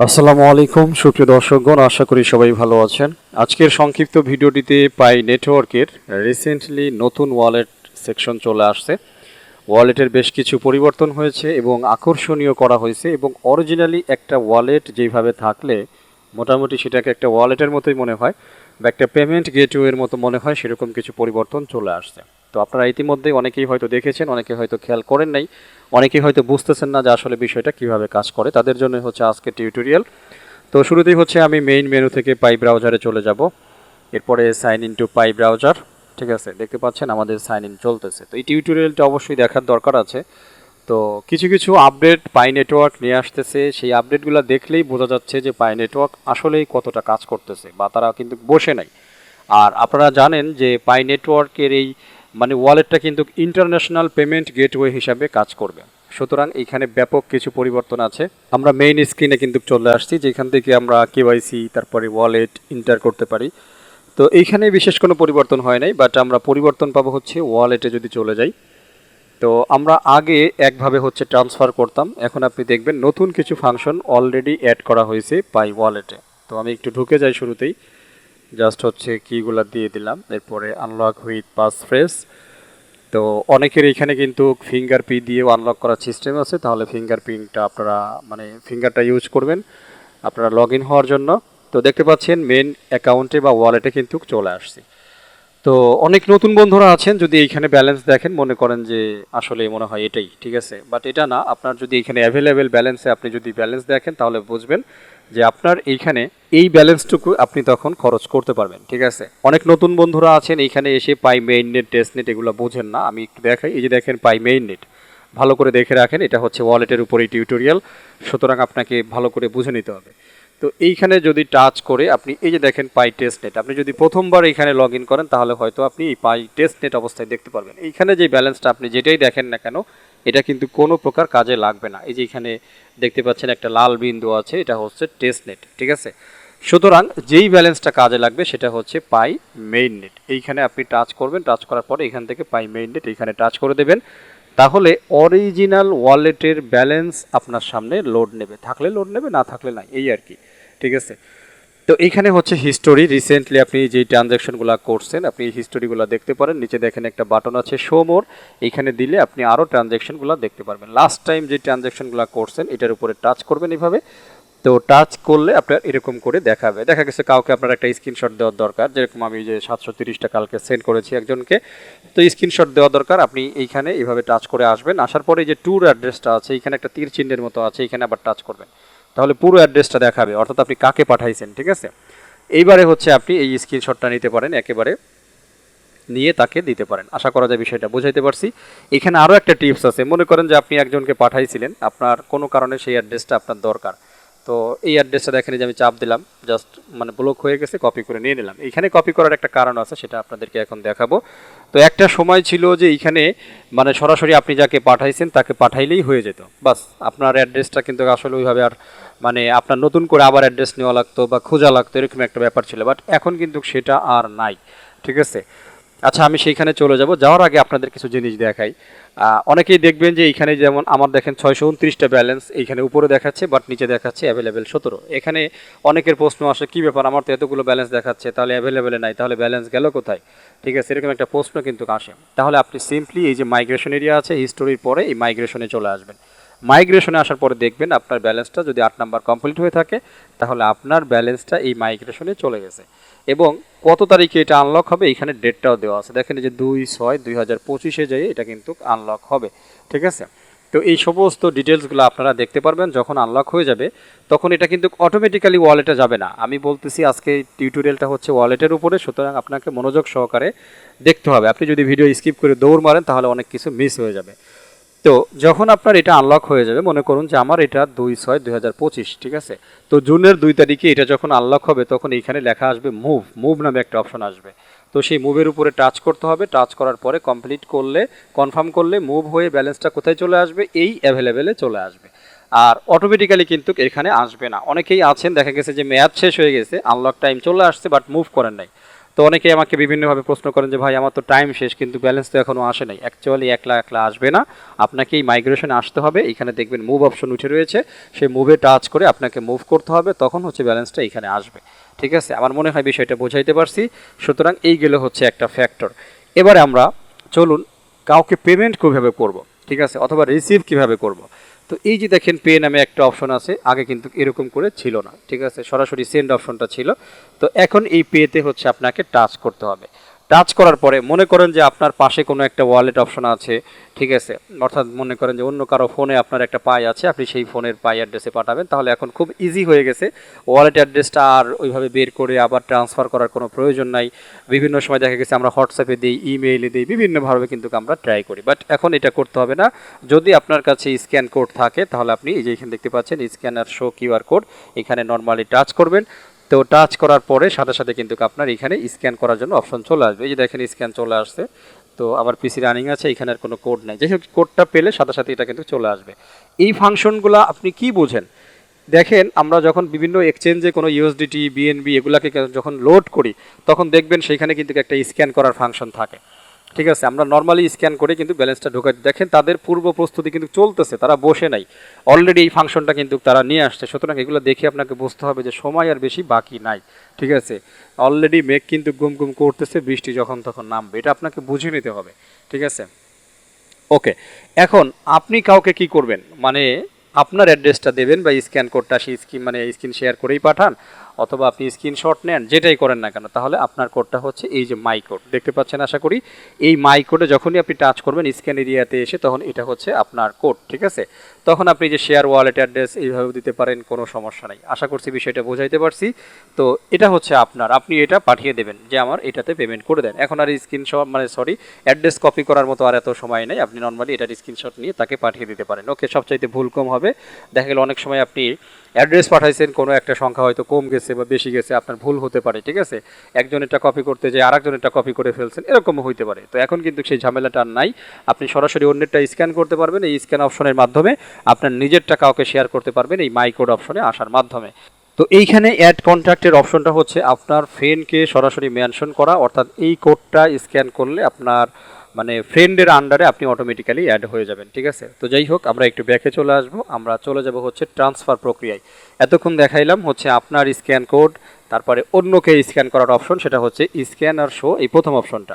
আসসালামু আলাইকুম সুপ্রিয় দর্শকগণ, আশা করি সবাই ভালো আছেন। আজকের সংক্ষিপ্ত ভিডিওটিতে পাই নেটওয়ার্কের রিসেন্টলি নতুন ওয়ালেট সেকশন চলে আসছে। ওয়ালেটের বেশ কিছু পরিবর্তন হয়েছে এবং আকর্ষণীয় করা হয়েছে, এবং অরিজিনালি একটা ওয়ালেট যেভাবে থাকলে মোটামুটি সেটাকে একটা ওয়ালেটের মতোই মনে হয় বা একটা পেমেন্ট গেটওয়ের মতো মনে হয়, সেরকম কিছু পরিবর্তন চলে আসছে। তো আপনারা ইতিমধ্যে অনেকেই হয়তো দেখেছেন, অনেকে হয়তো খেয়াল করেন নাই, অনেকেই হয়তো বুঝতেছেন না যে আসলে বিষয়টা কিভাবে কাজ করে। তাদের জন্য হচ্ছে আজকে টিউটোরিয়াল। তো শুরুতেই হচ্ছে আমি মেইন মেনু থেকে পাই ব্রাউজারে চলে যাব, এরপরে sign in to Pi browser. ঠিক আছে, দেখতে পাচ্ছেন আমাদের সাইন ইন চলতেছে। তো এই টিউটোরিয়ালটা অবশ্যই দেখার দরকার আছে। তো কিছু কিছু আপডেট পাই নেটওয়ার্ক নিয়ে আসতেছে, সেই আপডেটগুলো দেখলেই বোঝা যাচ্ছে যে পাই নেটওয়ার্ক আসলেই কতটা কাজ করতেছে, বা তারা কিন্তু বসে নাই। আর আপনারা জানেন যে পাই নেটওয়ার্কের এই ওয়ালেটটা কিন্তু ইন্টারন্যাশনাল পেমেন্ট গেটওয়ে হিসাবে কাজ করবে। সুতরাং এইখানে ব্যাপক কিছু পরিবর্তন আছে। আমরা মেইন স্ক্রিনে কিন্তু চলে আসছি, যেখান থেকে আমরা কেওয়াইসি তারপরে ওয়ালেট ইন্টার করতে পারি। তো এইখানে বিশেষ কোনো পরিবর্তন হয় নাই, বাট আমরা পরিবর্তন পাবো হচ্ছে ওয়ালেটে যদি চলে যাই। তো আমরা আগে একভাবে হচ্ছে ট্রান্সফার করতাম, এখন আপনি দেখবেন নতুন কিছু ফাংশন অলরেডি অ্যাড করা হয়েছে পাই ওয়ালেটে। তো আমি একটু ঢুকে যাই শুরুতেই, জাস্ট হচ্ছে কিগুলো দিয়ে দিলাম, এরপরে আনলক উইথ পাস ফ্রেজ। তো অনেকের এখানে কিন্তু ফিঙ্গার পি দিয়েও আনলক করার সিস্টেম আছে, তাহলে ফিঙ্গার প্রিন্টটা আপনারা ফিঙ্গারটা ইউজ করবেন আপনারা লগ ইন হওয়ার জন্য। তো দেখতে পাচ্ছেন মেন অ্যাকাউন্টে বা ওয়ালেটে কিন্তু চলে আসছে। তো অনেক নতুন বন্ধুরা আছেন, যদি এইখানে ব্যালেন্স দেখেন মনে করেন যে আসলে মনে হয় এটাই ঠিক আছে, বাট এটা না। আপনার যদি এখানে অ্যাভেলেবেল ব্যালেন্সে আপনি যদি ব্যালেন্স দেখেন তাহলে বুঝবেন যে আপনার এইখানে এই ব্যালেন্সটুকু আপনি তখন খরচ করতে পারবেন। ঠিক আছে, অনেক নতুন বন্ধুরা আছেন এইখানে এসে পাই মেইন নেট টেস্ট নেট এগুলো বোঝেন না। আমি একটু দেখাই, এই যে দেখেন পাই মেইন নেট, ভালো করে দেখে রাখেন, এটা হচ্ছে ওয়ালেটের উপরেই টিউটোরিয়াল, সুতরাং আপনাকে ভালো করে বুঝে নিতে হবে। তো এইখানে যদি টাচ করে আপনি এই যে দেখেন পাই টেস্ট নেট, আপনি যদি প্রথমবার এইখানে লগ ইন করেন তাহলে হয়তো আপনি এই পাই টেস্ট নেট অবস্থায় দেখতে পারবেন। এইখানে যে ব্যালেন্সটা আপনি যেটাই দেখেন না কেন এটা কিন্তু কোনো প্রকার কাজে লাগবে না। এই যে এখানে দেখতে পাচ্ছেন একটা লাল বিন্দু আছে, এটা হচ্ছে টেস্ট নেট। ঠিক আছে, সুতরাং যেই ব্যালেন্সটা কাজে লাগবে সেটা হচ্ছে পাই মেইন নেট। এইখানে আপনি টাচ করবেন, টাচ করার পরে এখান থেকে পাই মেইন নেট এইখানে টাচ করে দেবেন, তাহলে অরিজিনাল ওয়ালেটের ব্যালেন্স আপনার সামনে লোড নেবে, থাকলে লোড নেবে, না থাকলে নাই, এই আর কি। ঠিক আছে, তো এইখানে হচ্ছে হিস্টোরি, রিসেন্টলি আপনি যে ট্রানজ্যাকশনগুলো করছেন আপনি এই হিস্টোরিগুলো দেখতে পারেন। নিচে দেখেন একটা বাটন আছে শো মোর, এইখানে দিলে আপনি আরও ট্রানজ্যাকশনগুলো দেখতে পারবেন। লাস্ট টাইম যে ট্রানজ্যাকশনগুলো করছেন এটার উপরে টাচ করবেন এইভাবে। তো টাচ করলে আপনার এরকম করে দেখাবে। দেখা গেছে কাউকে আপনার একটা স্ক্রিনশট দেওয়ার দরকার, যেরকম আমি যে 730টা কালকে সেন্ড করেছি একজনকে, তো স্ক্রিনশট দেওয়া দরকার। আপনি এইখানে এইভাবে টাচ করে আসবেন, আসার পরে যে ট্যুর অ্যাড্রেসটা আছে এইখানে একটা তীর চিহ্নের মতো আছে, এখানে আবার টাচ করবেন, তাহলে পুরো অ্যাড্রেসটা দেখাবে, অর্থাৎ আপনি কাকে পাঠাইছেন। ঠিক আছে, এইবারে হচ্ছে আপনি এই স্ক্রিনশটটা নিতে পারেন, একেবারে নিয়ে তাকে দিতে পারেন। আশা করা যায় বিষয়টা বুঝাইতে পারছি। এখানে আরও একটা টিপস আছে, মনে করেন যে আপনি একজনকে পাঠাইছিলেন, আপনার কোনো কারণে সেই অ্যাড্রেসটা আপনার দরকার। তো এই অ্যাড্রেসটা দেখেন যে আমি চাপ দিলাম, জাস্ট ব্লক হয়ে গেছে, কপি করে নিয়ে নিলাম। এইখানে কপি করার একটা কারণ আছে, সেটা আপনাদেরকে এখন দেখাবো। তো একটা সময় ছিল যে এইখানে সরাসরি আপনি যাকে পাঠাইছেন তাকে পাঠাইলেই হয়ে যেত, বাস আপনার অ্যাড্রেসটা কিন্তু আসলে ওইভাবে আর আপনার নতুন করে আবার অ্যাড্রেস নেওয়া লাগতো বা খোঁজা লাগতো, এরকম একটা ব্যাপার ছিল। বাট এখন কিন্তু সেটা আর নাই। ঠিক আছে, আচ্ছা আমি সেইখানে চলে যাব, যাওয়ার আগে আপনাদের কিছু জিনিস দেখাই। অনেকেই দেখবেন যে এইখানে যেমন আমার দেখেন 629টা ব্যালেন্স এইখানে উপরে দেখাচ্ছে, বাট নিচে দেখাচ্ছে অ্যাভেলেবেল 17। এখানে অনেকের প্রশ্ন আসে কী ব্যাপার, আমার তো এতগুলো ব্যালেন্স দেখাচ্ছে, তাহলে অ্যাভেলেবেলে নাই, তাহলে ব্যালেন্স গেল কোথায়? ঠিক আছে, এরকম একটা প্রশ্ন কিন্তু আসে। তাহলে আপনি সিম্পলি এই যে মাইগ্রেশন এরিয়া আছে হিস্টোরির পরে এই মাইগ্রেশনে চলে আসবেন। মাইগ্রেশনে আসার পরে দেখবেন আপনার ব্যালেন্সটা যদি 8 নাম্বার কমপ্লিট হয়ে থাকে তাহলে আপনার ব্যালেন্সটা এই মাইগ্রেশনে চলে গেছে, এবং কত তারিখে এটা আনলক হবে এখানে ডেটটাও দেওয়া আছে। দেখেন যে 2/6/2025 যাই এটা কিন্তু আনলক হবে। ঠিক আছে, তো এই সমস্ত ডিটেলসগুলো আপনারা দেখতে পারবেন যখন আনলক হয়ে যাবে, তখন এটা কিন্তু অটোমেটিক্যালি ওয়ালেটে যাবে না। আমি বলতেছি আজকে টিউটোরিয়ালটা হচ্ছে ওয়ালেটের উপরে, সুতরাং আপনাকে মনোযোগ সহকারে দেখতে হবে। আপনি যদি ভিডিও স্কিপ করে দৌড় মারেন তাহলে অনেক কিছু মিস হয়ে যাবে। তো যখন আপনার এটা আনলক হয়ে যাবে, মনে করুন যে আমার এটা 2/6/2025, ঠিক আছে, তো জুনের 2 তারিখে এটা যখন আনলক হবে তখন এইখানে লেখা আসবে মুভ, মুভ নামে একটা অপশন আসবে। তো সেই মুভের উপরে টাচ করতে হবে, টাচ করার পরে কমপ্লিট করলে, কনফার্ম করলে মুভ হয়ে ব্যালেন্সটা কোথায় চলে আসবে, এই অ্যাভেলেবেলে চলে আসবে। আর অটোমেটিক্যালি কিন্তু এখানে আসবে না। অনেকেই আছেন দেখা গেছে যে মেয়াদ শেষ হয়ে গেছে, আনলক টাইম চলে আসছে, বাট মুভ করেন নাই। তো অনেকেই আমাকে বিভিন্নভাবে প্রশ্ন করেন যে ভাই আমার তো টাইম শেষ কিন্তু ব্যালেন্স তো এখনও আসে নাই। অ্যাকচুয়ালি একলা একলা আসবে না, আপনাকে এই মাইগ্রেশনে আসতে হবে। এখানে দেখবেন মুভ অপশন উঠে রয়েছে, সেই মুভে টাচ করে আপনাকে মুভ করতে হবে, তখন হচ্ছে ব্যালেন্সটা এখানে আসবে। ঠিক আছে, আমার মনে হয় বিষয়টা বোঝাইতে পারছি। সুতরাং এইগুলো হচ্ছে একটা ফ্যাক্টর। এবারে আমরা চলুন কাউকে পেমেন্ট কীভাবে করব, ঠিক আছে, অথবা রিসিভ কিভাবে করব। তো এই যে দেখেন পে নামে একটা অপশন আছে, আগে কিন্তু এরকম করে ছিল না, ঠিক আছে, সরাসরি সেন্ড অপশনটা ছিল। তো এখন এই পেতে হচ্ছে আপনাকে টাচ করতে হবে। টাচ করার পরে মনে করেন যে আপনার পাশে কোনো একটা ওয়ালেট অপশন আছে, ঠিক আছে, অর্থাৎ মনে করেন যে অন্য কারো ফোনে আপনার একটা পাই আছে, আপনি সেই ফোনের পাই অ্যাড্রেসে পাঠাবেন, তাহলে এখন খুব ইজি হয়ে গেছে। ওয়ালেট অ্যাড্রেসটা আর ওইভাবে বের করে আবার ট্রান্সফার করার কোনো প্রয়োজন নাই। বিভিন্ন সময় দেখা গেছে আমরা হোয়াটসঅ্যাপে দিই, ইমেইলে দিই, বিভিন্নভাবে কিন্তু আমরা ট্রাই করি, বাট এখন এটা করতে হবে না। যদি আপনার কাছে স্ক্যান কোড থাকে তাহলে আপনি এই যে এখানে দেখতে পাচ্ছেন স্ক্যানার শো কিউআর কোড, এখানে নর্মালি টাচ করবেন। তো টাচ করার পরে সাথে সাথে কিন্তু আপনার এখানে স্ক্যান করার জন্য অপশন চলে আসবে। এই যে দেখেন স্ক্যান চলে আসছে। তো আবার পিসি রানিং আছে, এখানে আর কোনো কোড নাই, যাই হোক কোডটা পেলে সাথে সাথে এটা কিন্তু চলে আসবে। এই ফাংশনগুলো আপনি কি বোঝেন দেখেন, আমরা যখন বিভিন্ন এক্সচেঞ্জে কোনো ইউএসডিটি, বিএনবি এগুলাকে যখন লোড করি তখন দেখবেন সেখানে কিন্তু একটা স্ক্যান করার ফাংশন থাকে, ঠিক আছে। আমরা নর্মালি স্ক্যান করে কিন্তু ব্যালেন্সটা ঢোকাই, দেখেন তাদের পূর্ব প্রস্তুতি কিন্তু চলতেছে, তারা বসে নাই, অলরেডি এই ফাংশনটা কিন্তু তারা নিয়ে আসছে। সুতরাং এগুলো দেখে আপনাকে বুঝতে হবে যে সময় আর বেশি বাকি নাই, ঠিক আছে। অলরেডি মেঘ কিন্তু গুম গুম করতেছে, বৃষ্টি যখন তখন নামবে, এটা আপনাকে বুঝে নিতে হবে, ঠিক আছে। ওকে, এখন আপনি কাউকে কি করবেন, মানে আপনার অ্যাড্রেসটা দেবেন বা স্ক্যান কোডটা সেই স্ক্রিন শেয়ার করেই পাঠান, অথবা আপনি স্ক্রিনশট নেন, যেটাই করেন না কেন, তাহলে আপনার কোডটা হচ্ছে এই যে মাই কোড দেখতে পাচ্ছেন আশা করি। এই মাই কোডে যখনই আপনি টাচ করবেন স্ক্যান এরিয়াতে এসে, তখন এটা হচ্ছে আপনার কোড, ঠিক আছে। তখন আপনি যে শেয়ার ওয়ালেট অ্যাড্রেস এইভাবে দিতে পারেন, কোনো সমস্যা নাই। আশা করছি বিষয়টা বোঝাইতে পারছি। তো এটা হচ্ছে আপনার, আপনি এটা পাঠিয়ে দেবেন যে আমার এটাতে পেমেন্ট করে দেন। এখন আর স্ক্রিনশট অ্যাড্রেস কপি করার মতো আর এত সময় নেই, আপনি নর্মালি এটার স্ক্রিনশট নিয়ে তাকে পাঠিয়ে দিতে পারেন। ওকে, সবচাইতে ভুল কম হবে। দেখা গেল অনেক সময় আপনি অ্যাড্রেস পাঠাইছেন, কোনো একটা সংখ্যা হয়তো কম গেছে বা বেশি গেছে, আপনার ভুল হতে পারে, ঠিক আছে। একজনেরটা কপি করতে যে আরেকজনেরটা কপি করে ফেলছেন, এরকমও হইতে পারে। তো এখন কিন্তু সেই ঝামেলাটা আর নাই, আপনি সরাসরি অন্যেরটা স্ক্যান করতে পারবেন। এই স্ক্যান অপশনের মাধ্যমে আপনার নিজেরটা কাউকে শেয়ার করতে পারবেন এই মাই কোড অপশনে আসার মাধ্যমে। তো এইখানে অ্যাড কন্ট্যাক্টের অপশনটা হচ্ছে আপনার ফ্রেন্ডকে সরাসরি মেনশন করা, অর্থাৎ এই কোডটা স্ক্যান করলে আপনার ফ্রেন্ডের আন্ডারে আপনি অটোমেটিক্যালি অ্যাড হয়ে যাবেন, ঠিক আছে। তো যাই হোক, আমরা একটু ব্যাকে চলে আসবো, আমরা চলে যাব হচ্ছে ট্রান্সফার প্রক্রিয়ায়। এতক্ষণ দেখাইলাম হচ্ছে আপনার স্ক্যান কোড, তারপরে অন্যকে স্ক্যান করার অপশন, সেটা হচ্ছে স্ক্যান আর শো, এই প্রথম অপশনটা।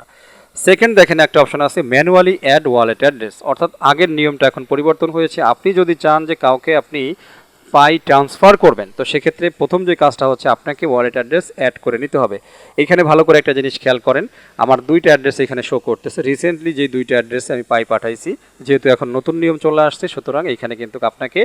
সেকেন্ড দেখেন একটা অপশন আছে ম্যানুয়ালি অ্যাড ওয়ালেট অ্যাড্রেস, অর্থাৎ আগের নিয়মটা এখন পরিবর্তন হয়েছে। আপনি যদি চান যে কাউকে আপনি পাই ট্রান্সফার করবেন, তো সেক্ষেত্রে প্রথম যে কাজটা হচ্ছে আপনাকে ওয়ালেট অ্যাড্রেস অ্যাড করে নিতে হবে। এখানে ভালো করে একটা জিনিস খেয়াল করেন, আমার দুইটা অ্যাড্রেস এখানে শো করতেছে। রিসেন্টলি যে দুইটা অ্যাড্রেসে আমি পাই পাঠাইছি, যেহেতু এখন নতুন নিয়ম চলে আসছে, সুতরাং এখানে কিন্তু আপনাকে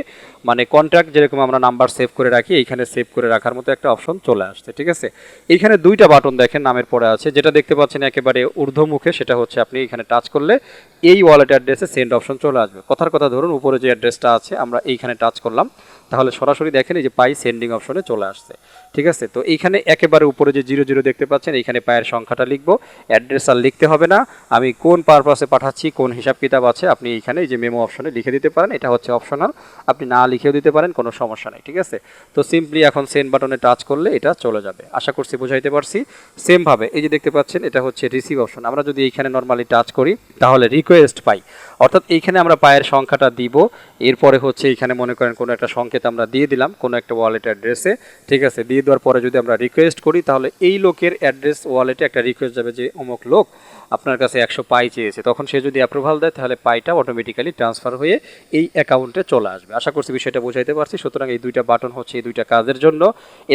কন্ট্যাক্ট যেরকম আমরা নাম্বার সেভ করে রাখি, এইখানে সেভ করে রাখার মতো একটা অপশন চলে আসছে, ঠিক আছে। এইখানে দুইটা বাটন দেখেন নামের পরে আছে, যেটা দেখতে পাচ্ছেন একেবারে ঊর্ধ্বমুখে, সেটা হচ্ছে আপনি এখানে টাচ করলে এই ওয়ালেট অ্যাড্রেসে সেন্ড অপশন চলে আসবে। কথার কথা ধরুন উপরে যে অ্যাড্রেসটা আছে আমরা এইখানে টাচ করলাম, তাহলে সরাসরি দেখেন এই যে পাই সেন্ডিং অপশনে চলে আসছে, ঠিক আছে। তো এইখানে একেবারে উপরে যে 00 দেখতে পাচ্ছেন, এইখানে পায়ের সংখ্যাটা লিখবো, অ্যাড্রেস আর লিখতে হবে না। আমি কোন পারপাসে পাঠাচ্ছি, কোন হিসাব কিতাব আছে, আপনি এইখানে এই যে মেমো অপশনে লিখে দিতে পারেন, এটা হচ্ছে অপশনাল, আপনি না লিখেও দিতে পারেন, কোনো সমস্যা নেই, ঠিক আছে। তো সিম্পলি এখন সেন্ড বাটনে টাচ করলে এটা চলে যাবে। আশা করছি বুঝাইতে পারছি। সেমভাবে এই যে দেখতে পাচ্ছেন এটা হচ্ছে রিসিভ অপশন, আমরা যদি এইখানে নর্মালি টাচ করি তাহলে রিকোয়েস্ট পাই, অর্থাৎ এইখানে আমরা পায়ের সংখ্যাটা দিব, এরপরে হচ্ছে এইখানে মনে করেন কোনো একটা সংকেত আমরা দিয়ে দিলাম কোনো একটা ওয়ালেট অ্যাড্রেসে, ঠিক আছে। দিয়ে দেওয়ার পরে যদি আমরা রিকোয়েস্ট করি, তাহলে এই লোকের অ্যাড্রেস ওয়ালেটে একটা রিকোয়েস্ট যাবে যে অমুক লোক আপনার কাছে 100 পাই চেয়েছে, তখন সে যদি অ্যাপ্রুভাল দেয় তাহলে পাইটা অটোমেটিক্যালি ট্রান্সফার হয়ে এই অ্যাকাউন্টে চলে আসবে। আশা করছি বিষয়টা বোঝাইতে পারছি। সুতরাং এই দুইটা বাটন হচ্ছে এই দুইটা কাজের জন্য।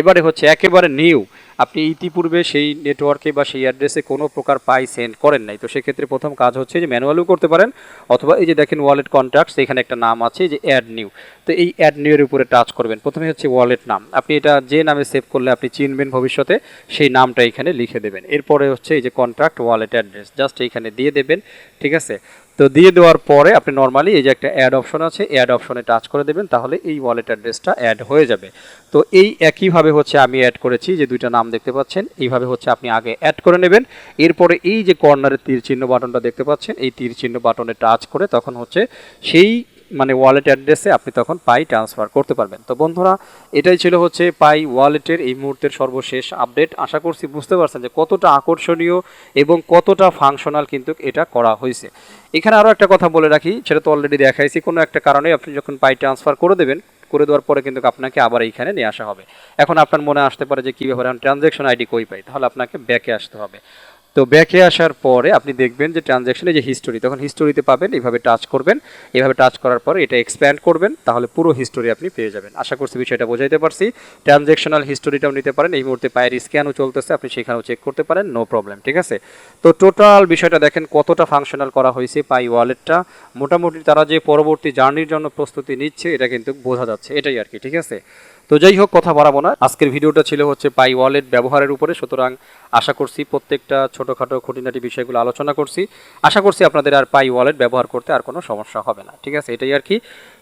এবারে হচ্ছে একেবারে নিউ, আপনি ইতিপূর্বে সেই নেটওয়ার্কে বা সেই অ্যাড্রেসে কোনো প্রকার পাই সেন্ড করেন নাই, তো সেক্ষেত্রে প্রথম কাজ হচ্ছে যে ম্যানুয়ালিও করতে পারেন, অথবা এই যে দেখেন ওয়ালেট কন্ট্যাক্টস, এখানে একটা নাম আছে যে অ্যাড নিউ, তো এই অ্যাড নিউ এর উপরে টাচ করবেন। প্রথমে হচ্ছে ওয়ালেট নাম, আপনি এটা যে নামে সেভ করলে আপনি চিনবেন ভবিষ্যতে, সেই নামটা এখানে লিখে দেবেন। এরপরে হচ্ছে এই যে কন্ট্যাক্ট ওয়ালেট অ্যাড্রেস জাস্ট এইখানে দিয়ে দেবেন, ঠিক আছে। তো দিয়ে দেওয়ার পরে আপনি নর্মালি এই যে একটা অ্যাড অপশন আছে, অ্যাড অপশনে টাচ করে দেবেন, তাহলে এই ওয়ালেট অ্যাড্রেসটা অ্যাড হয়ে যাবে। তো এই একইভাবে হচ্ছে আমি অ্যাড করেছি, যে দুইটা নাম দেখতে পাচ্ছেন, এইভাবে হচ্ছে আপনি আগে অ্যাড করে নেবেন। এরপরে এই যে কর্নারে তীর চিহ্ন বাটনটা দেখতে পাচ্ছেন, এই তীর চিহ্ন বাটনে টাচ করে তখন হচ্ছে সেই মানে ওয়ালেট অ্যাড্রেসে আপনি তখন পাই ট্রান্সফার করতে পারবেন। তো বন্ধুরা, এটাই ছিল হচ্ছে পাই ওয়ালেটের এই মুহূর্তের সর্বশেষ আপডেট। আশা করছি বুঝতে পারছেন যে কতটা আকর্ষণীয় এবং কতটা ফাংশনাল কিন্তু এটা করা হয়েছে। এখানে আরও একটা কথা বলে রাখি, সেটা তো অলরেডি দেখাইছি। কোনো একটা কারণে আপনি যখন পাই ট্রান্সফার করে দেবেন, করে দেওয়ার পরে কিন্তু আপনাকে আবার এইখানে নিয়ে আসা হবে। এখন আপনার মনে আসতে পারে যে কী ব্যাপারে আমি ট্রানজ্যাকশন আইডি কই পাই, তাহলে আপনাকে ব্যাকে আসতে হবে। তো ব্যাকে আসার পরে আপনি দেখবেন যে ট্রানজ্যাকশনে যে হিস্টোরি, তখন হিস্টোরিতে পাবেন, এইভাবে টাচ করবেন। এইভাবে টাচ করার পরে এটা এক্সপ্যান্ড করবেন, তাহলে পুরো হিস্টোরি আপনি পেয়ে যাবেন। আশা করছি বিষয়টা বোঝাইতে পারছি। ট্রানজ্যাকশনাল হিস্টোরিটাও নিতে পারেন, এই মুহূর্তে পায়ের স্ক্যানও চলতেছে, আপনি সেখানেও চেক করতে পারেন, নো প্রবলেম। ঠিক আছে, তো টোটাল বিষয়টা দেখেন কতটা ফাংশনাল করা হয়েছে পাই ওয়ালেটটা। মোটামুটি তারা যে পরবর্তী জার্নির জন্য প্রস্তুতি নিচ্ছে এটা কিন্তু বোঝা যাচ্ছে, এটাই আর কি। ঠিক আছে, তো যাই হোক, কথা বাড়াবো না। আজকের ভিডিওটা ছিল হচ্ছে পাই ওয়ালেট ব্যবহারের উপরে, সুতরাং আশা করছি প্রত্যেকটা ছোটোখাটো খুঁটিনাটি বিষয়গুলো আলোচনা করছি। আশা করছি আপনাদের আর পাই ওয়ালেট ব্যবহার করতে আর কোনো সমস্যা হবে না। ঠিক আছে, এটাই আর কি।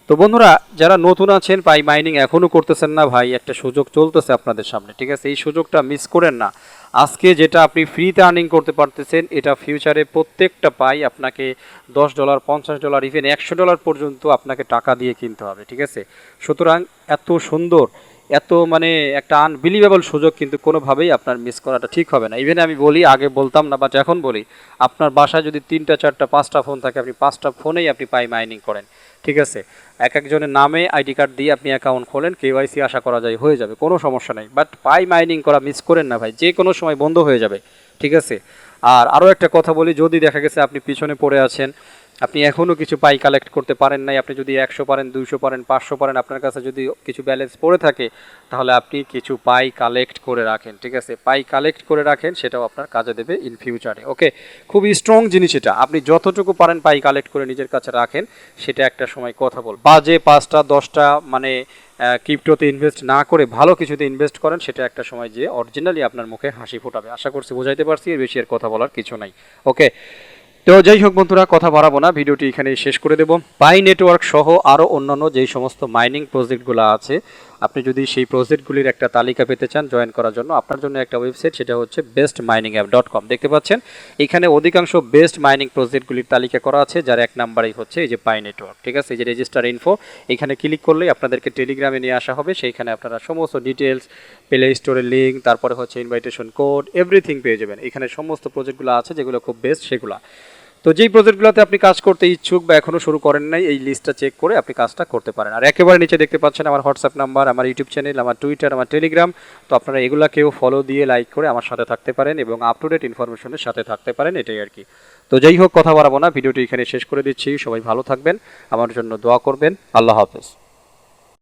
তো বন্ধুরা, যারা নতুন আছেন, পাই মাইনিং এখনও করতেছেন না, ভাই একটা সুযোগ চলতেছে আপনাদের সামনে। ঠিক আছে, এই সুযোগটা মিস করেন না। আজকে যেটা আপনি ফ্রিতে আর্নিং করতে পারতেছেন, এটা ফিউচারে প্রত্যেকটা পাই আপনাকে $10, $50, ইভেন $100 পর্যন্ত আপনাকে টাকা দিয়ে কিনতে হবে। ঠিক আছে, সুতরাং এত সুন্দর, এত মানে একটা আনবিলিভেবল সুযোগ কিন্তু কোনোভাবেই আপনার মিস করাটা ঠিক হবে না। ইভেন আমি বলি, আগে বলতাম না, বাট এখন বলি, আপনার বাসায় যদি 3টা 4টা 5টা ফোন থাকে, আপনি 5টা ফোনেই আপনি পাই মাইনিং করেন। ঠিক আছে, এক একজনের নামে আইডি কার্ড দিয়ে আপনি অ্যাকাউন্ট খোলেন, কেওয়াইসি আশা করা যায় হয়ে যাবে, কোনো সমস্যা নেই। বাট পাই মাইনিং করা মিস করেন না ভাই, যে কোনো সময় বন্ধ হয়ে যাবে। ঠিক আছে, আর আরও একটা কথা বলি, যদি দেখা গেছে আপনি পিছনে পড়ে আছেন, আপনি এখনও কিছু পাই কালেক্ট করতে পারেন নাই, আপনি যদি 100 পারেন, 200 পারেন, 500 পারেন, আপনার কাছে যদি কিছু ব্যালেন্স পড়ে থাকে, তাহলে আপনি কিছু পাই কালেক্ট করে রাখেন। ঠিক আছে, পাই কালেক্ট করে রাখেন, সেটাও আপনার কাজে দেবে ইন ফিউচারে। ওকে, খুবই স্ট্রং জিনিস এটা। আপনি যতটুকু পারেন পাই কালেক্ট করে নিজের কাছে রাখেন, সেটা একটা সময় কথা বল, বাজে 5টা 10টা মানে ক্রিপ্টোতে ইনভেস্ট না করে ভালো কিছুতে ইনভেস্ট করেন, সেটা একটা সময় যে অরিজিনালি আপনার মুখে হাসি ফোটাবে। আশা করছি বোঝাইতে পারছি, এর বেশি আর কথা বলার কিছু নাই। ওকে, তো যাই হোক বন্ধুরা, কথা বাড়াবো না, ভিডিওটি এখানেই শেষ করে দেব। পাই নেটওয়ার্ক সহ আরও অন্যান্য যেই সমস্ত মাইনিং প্রজেক্টগুলো আছে, আপনি যদি সেই প্রজেক্টগুলির একটা তালিকা পেতে চান জয়েন করার জন্য, আপনার জন্য একটা ওয়েবসাইট, সেটা হচ্ছে bestminingapp.com। দেখতে পাচ্ছেন এখানে অধিকাংশ বেস্ট মাইনিং প্রজেক্টগুলির তালিকা করা আছে, যার এক নাম্বারেই হচ্ছে এই যে পাই নেটওয়ার্ক। ঠিক আছে, এই যে রেজিস্টার ইনফো, এখানে ক্লিক করলেই আপনাদেরকে টেলিগ্রামে নিয়ে আসা হবে। সেইখানে আপনারা সমস্ত ডিটেলস, প্লে স্টোরের লিঙ্ক, তারপরে হচ্ছে ইনভাইটেশন কোড, এভরিথিং পেয়ে যাবেন। এখানে সমস্ত প্রজেক্টগুলো আছে যেগুলো খুব বেস্ট সেগুলো। তো যেই প্রজেক্টগুলোতে আপনি কাজ করতে ইচ্ছুক বা এখনও শুরু করেন নাই, এই লিস্টটা চেক করে আপনি কাজটা করতে পারেন। আর একেবারে নিচে দেখতে পাচ্ছেন আমার হোয়াটসঅ্যাপ নাম্বার, আমার ইউটিউব চ্যানেল, আমার টুইটার, আমার টেলিগ্রাম। তো আপনারা এগুলাকেও ফলো দিয়ে লাইক করে আমার সাথে থাকতে পারেন এবং আপ টু ডেট ইনফরমেশনের সাথে থাকতে পারেন, এটাই আর কি। তো যাই হোক, কথা বাড়াবো না, ভিডিওটি এখানে শেষ করে দিচ্ছি। সবাই ভালো থাকবেন, আমার জন্য দোয়া করবেন। আল্লাহ হাফেজ।